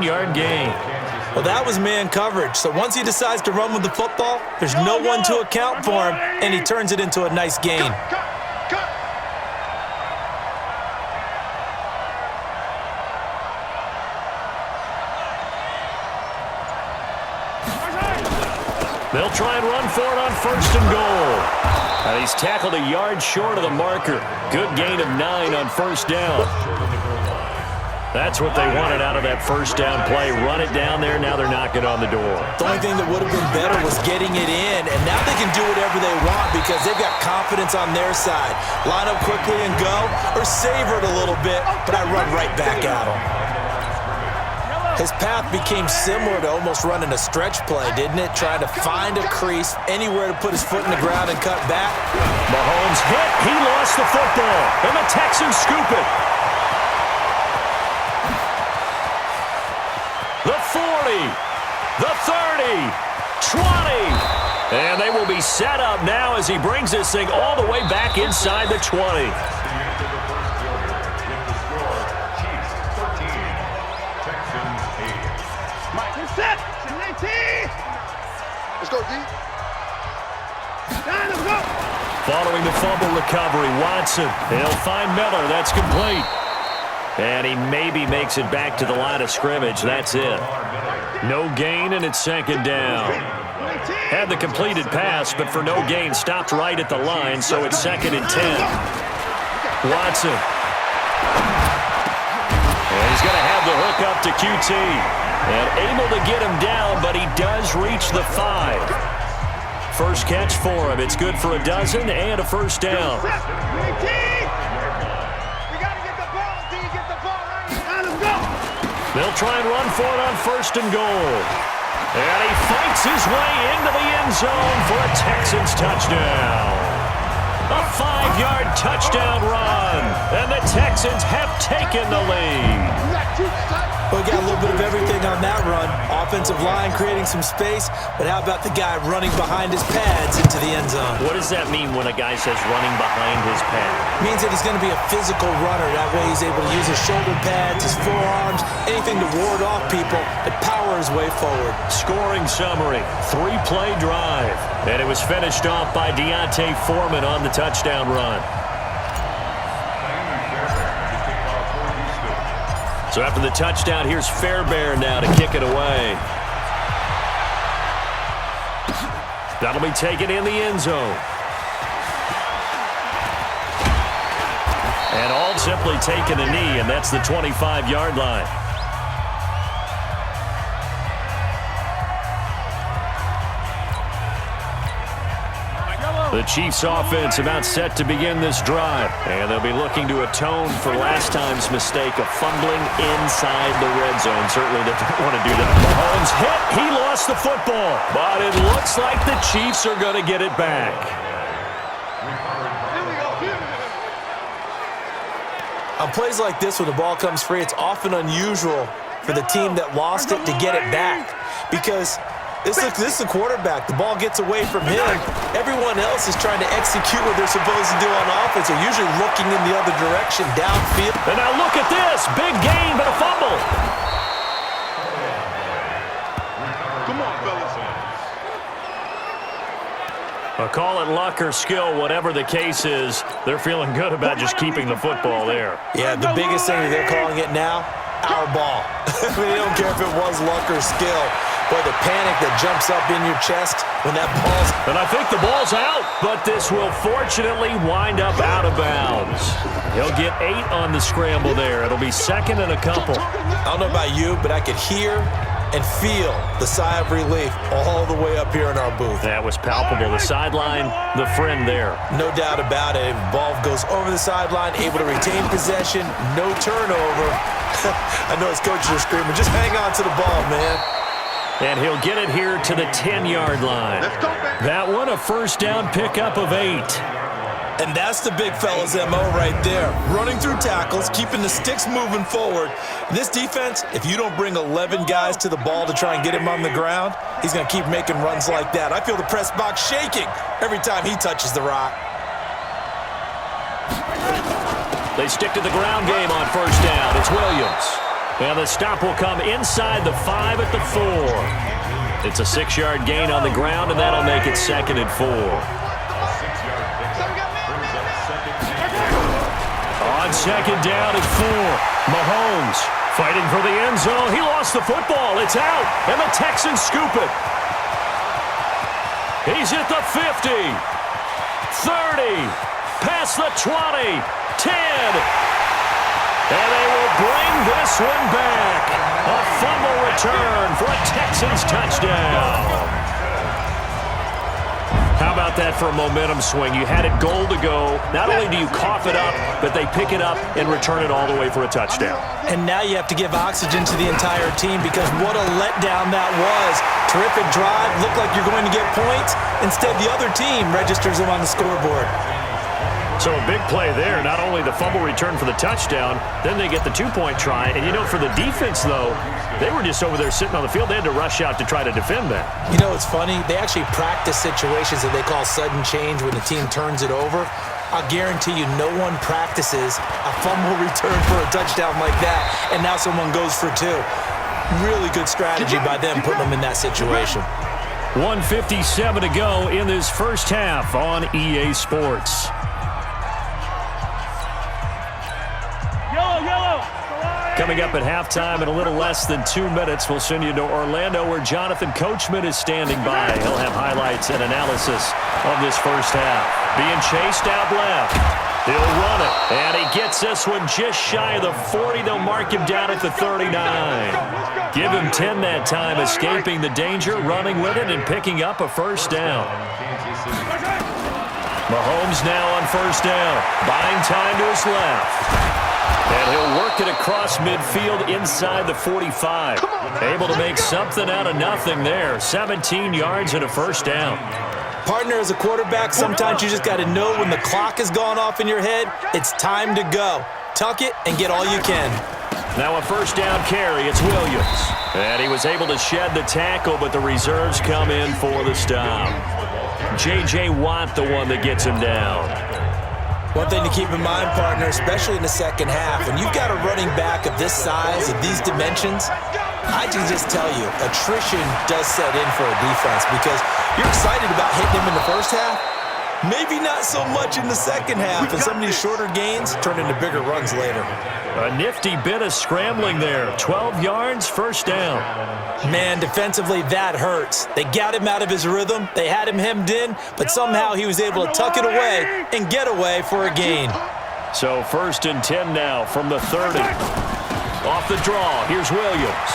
10-yard gain. Well, that was man coverage. So once he decides to run with the football, there's no one to account for him, and he turns it into a nice gain. They'll try and run for it on 1st and goal. He's tackled a yard short of the marker. Good gain of 9 on 1st down. That's what they wanted out of that 1st down play. Run it down there. Now they're knocking on the door. The only thing that would have been better was getting it in, and now they can do whatever they want because they've got confidence on their side. Line up quickly and go, or savor it a little bit, but I run right back at him. His path became similar to almost running a stretch play, didn't it? Trying to find a crease, anywhere to put his foot in the ground and cut back. Mahomes hit. He lost the football, and the Texans scoop it. The 40, the 30, 20. And they will be set up now as he brings this thing all the way back inside the 20. Set. 19. Let's go, D. Let's go. Following the fumble recovery, Watson. He'll find Miller. That's complete. And he maybe makes it back to the line of scrimmage. That's it. No gain, and it's 2nd down. Had the completed pass, but for no gain, stopped right at the line, so it's 2nd and 10. Watson. And he's going to have the hook up to QT. And able to get him down, but he does reach the 5. First catch for him. It's good for a dozen and a 1st down. They'll try and run for it on 1st and goal. And he fights his way into the end zone for a Texans touchdown. A 5-yard touchdown run. And the Texans have taken the lead. We got a little bit of everything on that run. Offensive line creating some space, but how about the guy running behind his pads into the end zone? What does that mean when a guy says running behind his pad? It means that he's going to be a physical runner. That way he's able to use his shoulder pads, his forearms, anything to ward off people and power his way forward. Scoring summary, 3-play drive. And it was finished off by Deontay Foreman on the touchdown run. So after the touchdown, here's Fairbairn now to kick it away. That'll be taken in the end zone. And all simply taking a knee, and that's the 25-yard line. The Chiefs offense about set to begin this drive. And they'll be looking to atone for last time's mistake of fumbling inside the red zone. Certainly they don't want to do that. Mahomes hit. He lost the football. But it looks like the Chiefs are going to get it back. On plays like this where the ball comes free, it's often unusual for the team that lost it to get it back. Because this is the quarterback. The ball gets away from him. Everyone else is trying to execute what they're supposed to do on offense. They're usually looking in the other direction, downfield. And now look at this. Big gain, but a fumble. Come on, fellas. Call it luck or skill, whatever the case is. They're feeling good about just keeping the football there. Yeah, the biggest thing that they're calling it now, our ball. I mean, they don't care if it was luck or skill. Boy, the panic that jumps up in your chest when that ball's... And I think the ball's out, but this will fortunately wind up out of bounds. He'll get 8 on the scramble there. It'll be 2nd and a couple. I don't know about you, but I could hear and feel the sigh of relief all the way up here in our booth. That was palpable. The sideline, the friend there. No doubt about it. Ball goes over the sideline, able to retain possession, no turnover. I know his coaches are screaming, just hang on to the ball, man. And he'll get it here to the 10-yard line. That one a 1st down pickup of 8. And that's the big fella's MO right there. Running through tackles, keeping the sticks moving forward. This defense, if you don't bring 11 guys to the ball to try and get him on the ground, he's going to keep making runs like that. I feel the press box shaking every time he touches the rock. They stick to the ground game on 1st down. It's Williams. And the stop will come inside the 5 at the 4. It's a 6-yard gain on the ground, and that'll make it 2nd and 4. On 2nd down at 4, Mahomes fighting for the end zone. He lost the football. It's out, and the Texans scoop it. He's at the 50, 30, past the 20, 10. And they will bring this one back. A fumble return for a Texans touchdown. How about that for a momentum swing? You had it goal to go. Not only do you cough it up, but they pick it up and return it all the way for a touchdown. And now you have to give oxygen to the entire team because what a letdown that was. Terrific drive. Looked like you're going to get points. Instead, the other team registers them on the scoreboard. So a big play there. Not only the fumble return for the touchdown, then they get the 2-point try. And, you know, for the defense, though, they were just over there sitting on the field. They had to rush out to try to defend that. You know, it's funny. They actually practice situations that they call sudden change when the team turns it over. I'll guarantee you no one practices a fumble return for a touchdown like that, and now someone goes for 2. Really good strategy by them putting them in that situation. 1:57 to go in this first half on EA Sports. Coming up at halftime in a little less than 2 minutes, we'll send you to Orlando where Jonathan Coachman is standing by. He'll have highlights and analysis of this first half. Being chased out left. He'll run it, and he gets this one just shy of the 40. They'll mark him down at the 39. Give him 10 that time, escaping the danger, running with it, and picking up a first down. Mahomes now on first down, buying time to his left. And he'll work it across midfield inside the 45. Able to make something out of nothing there. 17 yards and a first down. Partner, as a quarterback, sometimes you just got to know when the clock has gone off in your head, it's time to go. Tuck it and get all you can. Now a first down carry. It's Williams. And he was able to shed the tackle, but the reserves come in for the stop. J.J. Watt, the one that gets him down. One thing to keep in mind, partner, especially in the second half, when you've got a running back of this size, of these dimensions, I can just tell you, attrition does set in for a defense because you're excited about hitting him in the first half. Maybe not so much in the second half, and some of these shorter gains turn into bigger runs later. A nifty bit of scrambling there. 12 yards, first down. Man, defensively, that hurts. They got him out of his rhythm. They had him hemmed in, but somehow he was able to tuck it away and get away for a gain. So 1st and 10 now from the 30. Off the draw, here's Williams.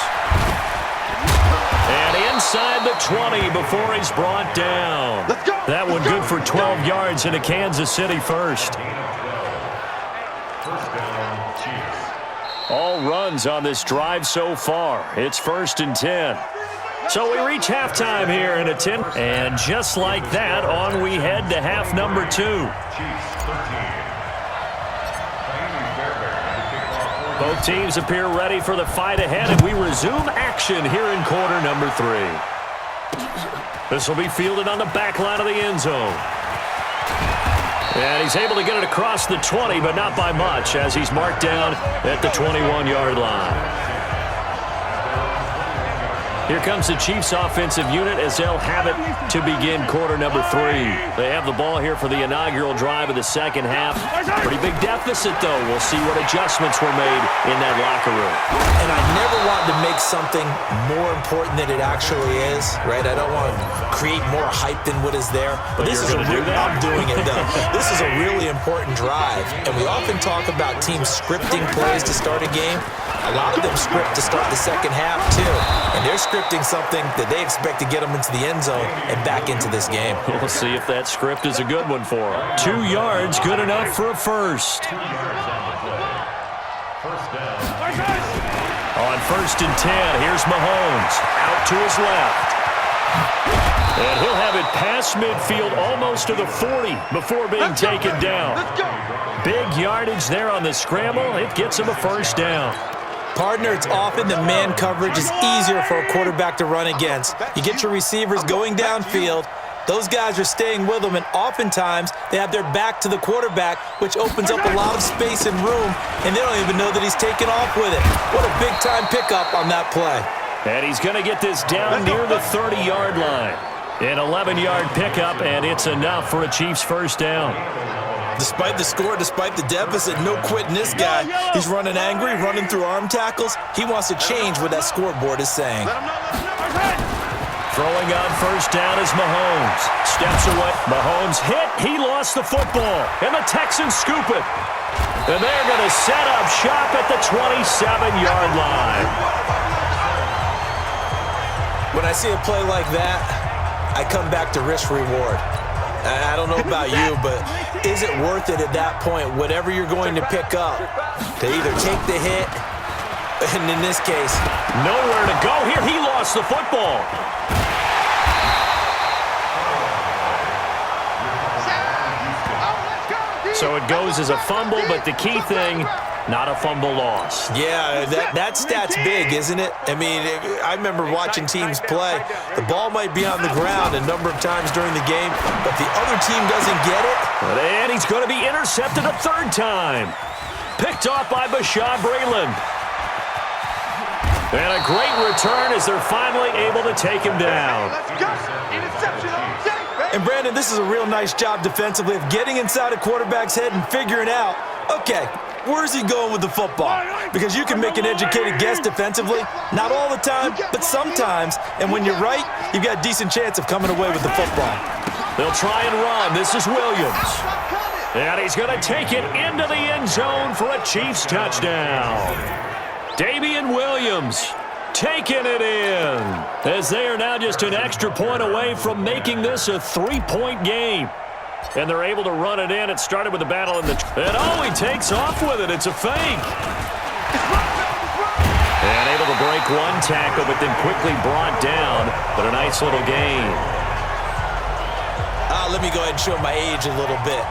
And inside the 20 before he's brought down. That one good for 12 yards in a Kansas City first. All runs on this drive so far. It's 1st and 10. So we reach halftime here in a 10. And just like that, on we head to half number 2. Both teams appear ready for the fight ahead, and we resume action here in quarter number 3. This will be fielded on the back line of the end zone. And he's able to get it across the 20, but not by much, as he's marked down at the 21-yard line. Here comes the Chiefs offensive unit as they'll have it to begin quarter number 3. They have the ball here for the inaugural drive of the second half. Pretty big deficit, though. We'll see what adjustments were made in that locker room. And I never want to make something more important than it actually is, right? I don't want to create more hype than what is there. But this is I'm doing it, though. This is a really important drive, and we often talk about teams scripting plays to start a game. A lot of them script to start the second half, too. And they're scripting something that they expect to get them into the end zone and back into this game. We'll see if that script is a good one for them. 2 yards, good enough for a first. On 1st and 10, here's Mahomes. Out to his left. And he'll have it past midfield almost to the 40 before being taken down. Big yardage there on the scramble. It gets him a first down. Partner, it's often the man coverage is easier for a quarterback to run against. You get your receivers going downfield, Those guys are staying with them, and oftentimes they have their back to the quarterback, which opens up a lot of space and room, and they don't even know that he's taken off with it. What a big-time pickup on that play. And he's going to get this down near the 30-yard line. An 11-yard pickup, and it's enough for a Chiefs first down. Despite the score, despite the deficit, no quitting this guy. He's running angry, running through arm tackles. He wants to change what that scoreboard is saying. Throwing on first down is Mahomes. Steps away. Mahomes hit. He lost the football. And the Texans scoop it. And they're going to set up shop at the 27-yard line. When I see a play like that, I come back to risk-reward. I don't know about you, but is it worth it at that point, whatever you're going to pick up, to either take the hit, and in this case, nowhere to go here. He lost the football. So it goes as a fumble, but the key thing, not a fumble loss. Yeah, that stat's big, isn't it? I mean, I remember watching teams play. The ball might be on the ground a number of times during the game, but the other team doesn't get it. And he's going to be intercepted a third time. Picked off by Bashaud Breeland. And a great return as they're finally able to take him down. And, Brandon, this is a real nice job defensively of getting inside a quarterback's head and figuring out, okay, where's he going with the football? Because you can make an educated guess defensively. Not all the time, but sometimes. And when you're right, you've got a decent chance of coming away with the football. They'll try and run. This is Williams. And he's going to take it into the end zone for a Chiefs touchdown. Damian Williams taking it in, as they are now just an extra point away from making this a 3-point game. And they're able to run it in. It started with a battle in the... And oh, he takes off with it. It's a fake. And able to break one tackle, but then quickly brought down. But a nice little gain. Let me go ahead and show my age a little bit.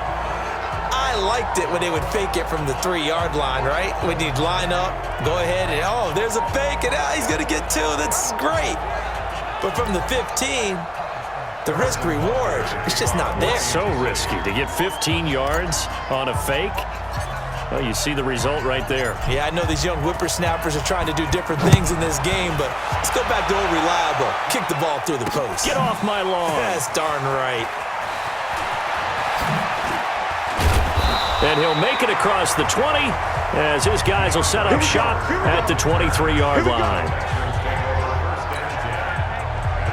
I liked it when they would fake it from the 3-yard line, right? When you'd line up, go ahead, and oh, there's a fake, and he's going to get 2. That's great. But from the 15, the risk-reward, it's just not there. So risky to get 15 yards on a fake. Well, you see the result right there. Yeah, I know these young whippersnappers are trying to do different things in this game, but let's go back to old reliable. Kick the ball through the post. Get off my lawn. That's darn right. And he'll make it across the 20 as his guys will set up shop at the 23-yard line.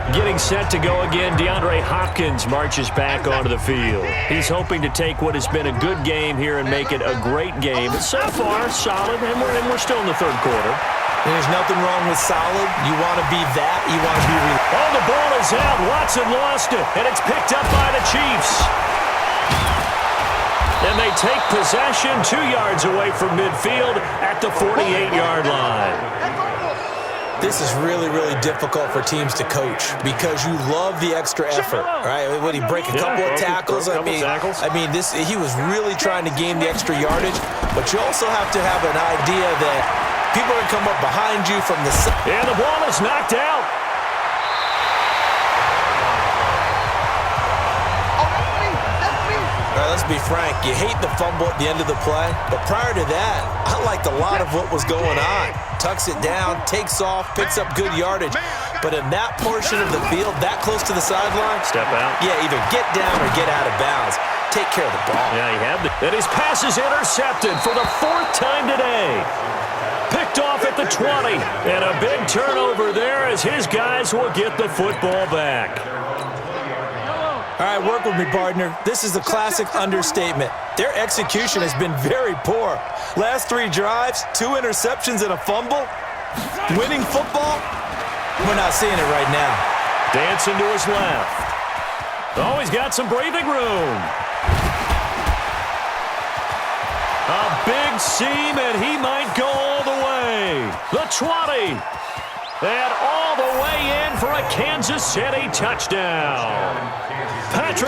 Getting set to go again, DeAndre Hopkins marches back onto the field. He's hoping to take what has been a good game here and make it a great game. But so far, solid, and we're still in the third quarter. There's nothing wrong with solid. You want to be that. You want to be... Oh, the ball is out. Watson lost it, and it's picked up by the Chiefs. And they take possession 2 yards away from midfield at the 48-yard line. This is really, really difficult for teams to coach because you love the extra effort, right? Would he break a couple of tackles? I mean, he was really trying to gain the extra yardage, but you also have to have an idea that people are going to come up behind you from the side. And the ball is knocked out. All right, let's be frank. You hate the fumble at the end of the play, but prior to that, I liked a lot of what was going on. Tucks it down, takes off, picks up good yardage. But in that portion of the field, that close to the sideline, step out. Yeah, either get down or get out of bounds. Take care of the ball. Yeah, he had it. And his pass is intercepted for the 4th time today. Picked off at the 20. And a big turnover there as his guys will get the football back. All right, work with me, partner. This is a classic understatement. Their execution has been very poor. Last 3 drives, 2 interceptions and a fumble. Winning football? We're not seeing it right now. Dancing to his left. Oh, he's got some breathing room. A big seam, and he might go all the way. The 20. And all the way in for a Kansas City touchdown. Patrick.